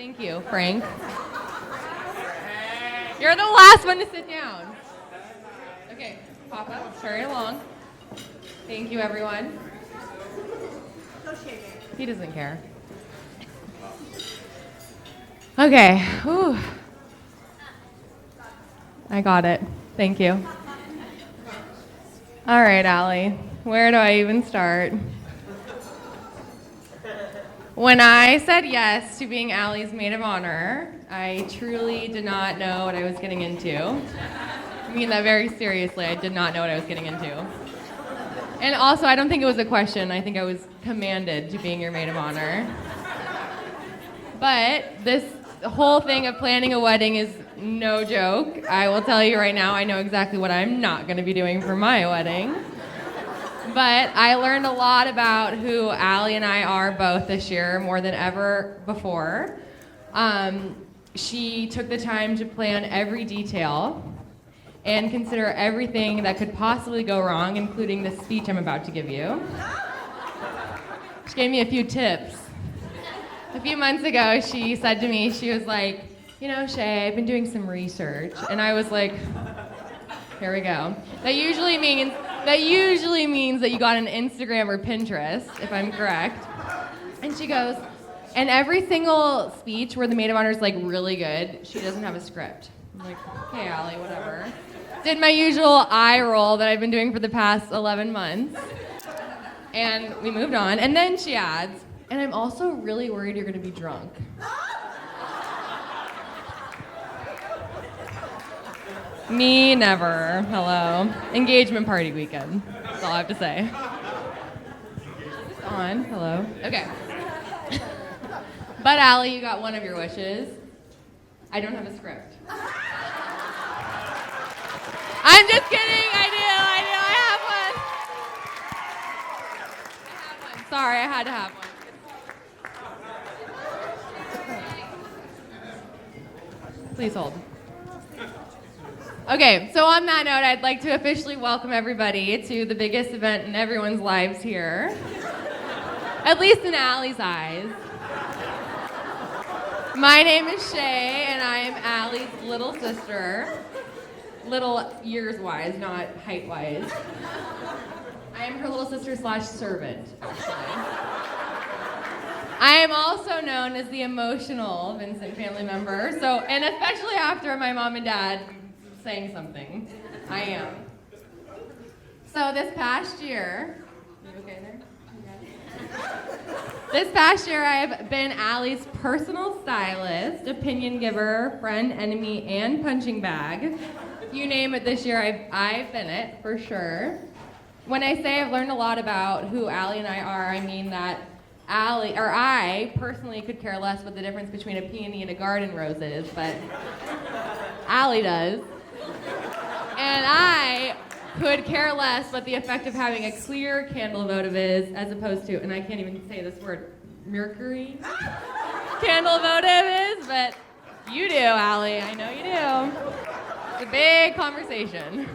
Thank you, Frank. You're the last one to sit down. Okay, Papa, hurry along. Thank you, everyone. He doesn't care. Okay, whew. I got it. Thank you. All right, Allie, where do I even start? When I said yes to being Allie's maid of honor, I truly did not know what I was getting into. I mean that very seriously. I did not know what I was getting into. And also, I don't think it was a question. I think I was commanded to being your maid of honor. But this whole thing of planning a wedding is no joke. I will tell you right now, I know exactly what I'm not going to be doing for my wedding. But I learned a lot about who Allie and I are both this year, more than ever before. She took the time to plan every detail and consider everything that could possibly go wrong, including the speech I'm about to give you. She gave me a few tips. A few months ago, she said to me, she was like, you know, Shay, I've been doing some research. And I was like, here we go. That usually means that you got an Instagram or Pinterest, if I'm correct. And she goes, and every single speech where the maid of honor is like really good, she doesn't have a script. I'm like, okay, Allie, whatever. Did my usual eye roll that I've been doing for the past 11 months. And we moved on. And then she adds, and I'm also really worried you're going to be drunk. Me, never. Hello. Engagement party weekend. That's all I have to say. On. Hello. Okay. But Allie, you got one of your wishes. I don't have a script. I'm just kidding. I do. I have one. Sorry, I had to have one. Please hold. Okay, so on that note, I'd like to officially welcome everybody to the biggest event in everyone's lives here. At least in Allie's eyes. My name is Shay, and I am Allie's little sister. Little years-wise, not height-wise. I am her little sister / servant, actually. I am also known as the emotional Vincent family member, and especially after my mom and dad saying something. I am. So this past year, you okay there? This past year, I've been Allie's personal stylist, opinion giver, friend, enemy, and punching bag. You name it this year, I've been it, for sure. When I say I've learned a lot about who Allie and I are, I mean that I personally could care less what the difference between a peony and a garden rose is, but Allie does. And I could care less what the effect of having a clear candle votive is, as opposed to, and I can't even say this word, mercury candle votive is, but you do, Allie. I know you do. It's a big conversation.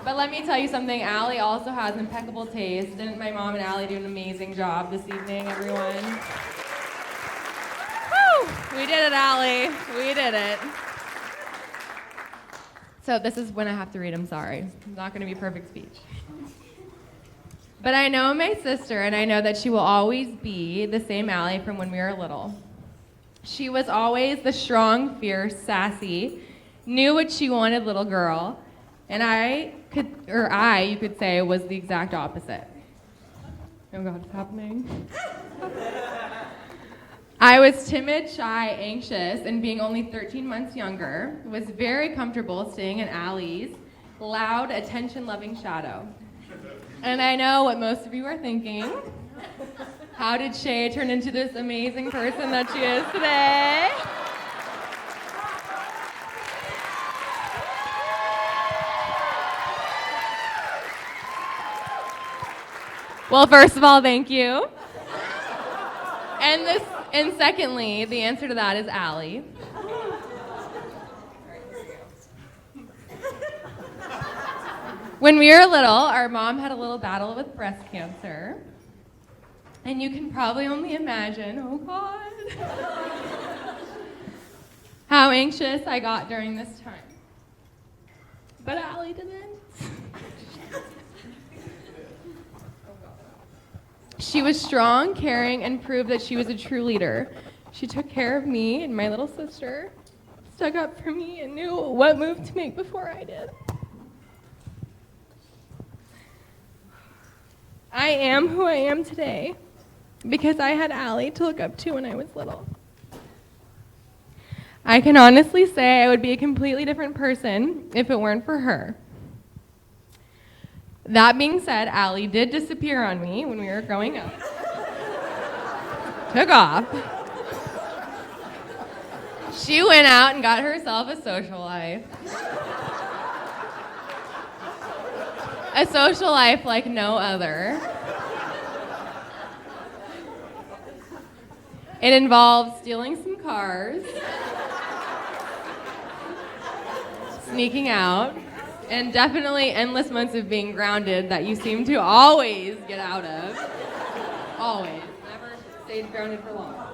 But let me tell you something, Allie also has impeccable taste. Didn't my mom and Allie do an amazing job this evening, everyone? Woo! We did it, Allie. We did it. So this is when I have to read, I'm sorry. It's not going to be a perfect speech. But I know my sister, and I know that she will always be the same Allie from when we were little. She was always the strong, fierce, sassy, knew what she wanted little girl, and you could say, was the exact opposite. Oh God, it's happening. I was timid, shy, anxious, and being only 13 months younger, was very comfortable staying in Allie's loud, attention-loving shadow. And I know what most of you are thinking. How did Shay turn into this amazing person that she is today? Well, first of all, thank you. And secondly, the answer to that is Allie. When we were little, our mom had a little battle with breast cancer. And you can probably only imagine, oh God, how anxious I got during this time. But Allie didn't. She was strong, caring, and proved that she was a true leader. She took care of me and my little sister, stuck up for me, and knew what move to make before I did. I am who I am today because I had Allie to look up to when I was little. I can honestly say I would be a completely different person if it weren't for her. That being said, Allie did disappear on me when we were growing up. Took off. She went out and got herself a social life. A social life like no other. It involved stealing some cars, sneaking out, and definitely endless months of being grounded that you seem to always get out of. Always. Never stayed grounded for long.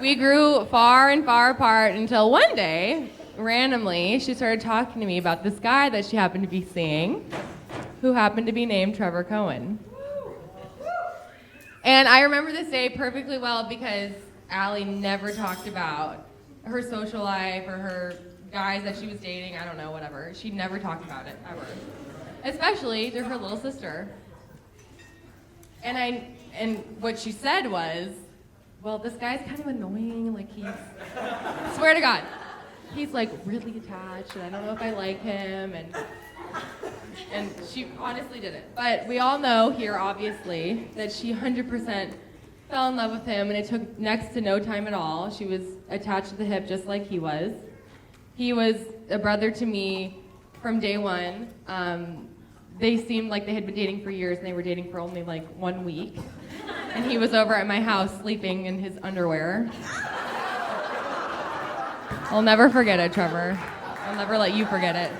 We grew far and far apart until one day, randomly, she started talking to me about this guy that she happened to be seeing, who happened to be named Trevor Cohen. And I remember this day perfectly well because Allie never talked about her social life or her guys that she was dating, I don't know, whatever. She never talked about it, ever. Especially to her little sister. And what she said was, well, this guy's kind of annoying, like swear to God, he's like really attached and I don't know if I like him, and she honestly didn't. But we all know here, obviously, that she 100% fell in love with him, and it took next to no time at all. She was attached to the hip just like he was. He was a brother to me from day one. They seemed like they had been dating for years, and they were dating for only like 1 week. And he was over at my house sleeping in his underwear. I'll never forget it, Trevor. I'll never let you forget it.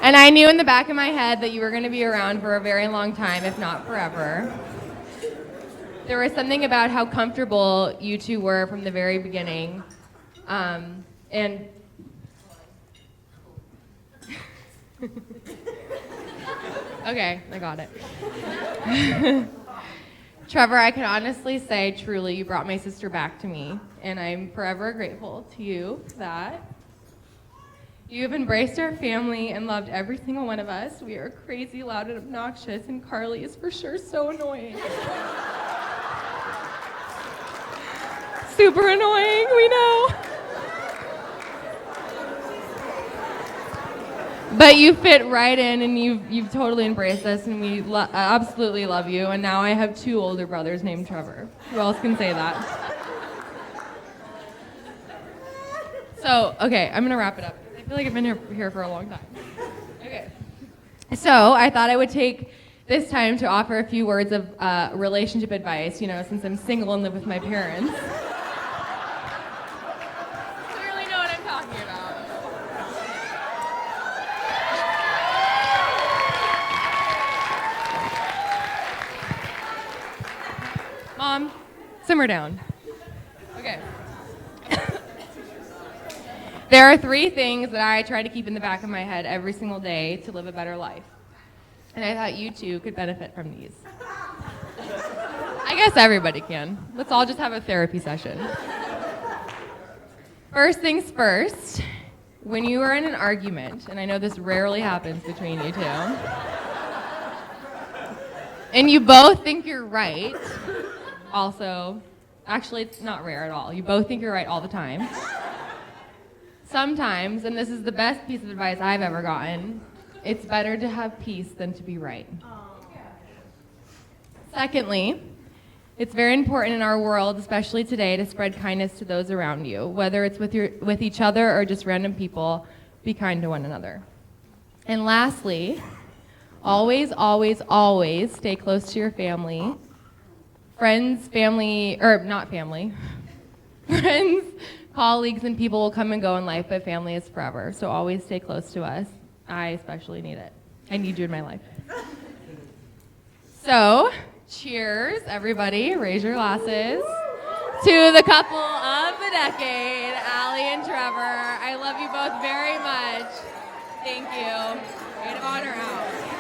And I knew in the back of my head that you were going to be around for a very long time, if not forever. There was something about how comfortable you two were from the very beginning. And okay, I got it. Trevor, I can honestly say, truly, you brought my sister back to me, and I'm forever grateful to you for that. You have embraced our family and loved every single one of us. We are crazy, loud, and obnoxious, and Carly is for sure so annoying. Super annoying, we know. But you fit right in, and you've totally embraced us, and we absolutely love you. And now I have 2 older brothers named Trevor. Who else can say that? So, okay, I'm gonna wrap it up. I feel like I've been here for a long time. Okay. So I thought I would take this time to offer a few words of relationship advice, since I'm single and live with my parents. Clearly know what I'm talking about. Mom, simmer down. Okay. There are 3 things that I try to keep in the back of my head every single day to live a better life. And I thought you two could benefit from these. I guess everybody can. Let's all just have a therapy session. First things first, when you are in an argument, and I know this rarely happens between you two, and you both think you're right, also, actually it's not rare at all, you both think you're right all the time. Sometimes, and this is the best piece of advice I've ever gotten, it's better to have peace than to be right. Secondly, it's very important in our world, especially today, to spread kindness to those around you. Whether it's with each other or just random people, be kind to one another. And lastly, always, always, always stay close to your family. Friends, family, or not family, friends, colleagues, and people will come and go in life, but family is forever. So always stay close to us. I especially need it. I need you in my life. So, cheers, everybody. Raise your glasses to the couple of the decade, Allie and Trevor. I love you both very much. Thank you. Maid of honor out.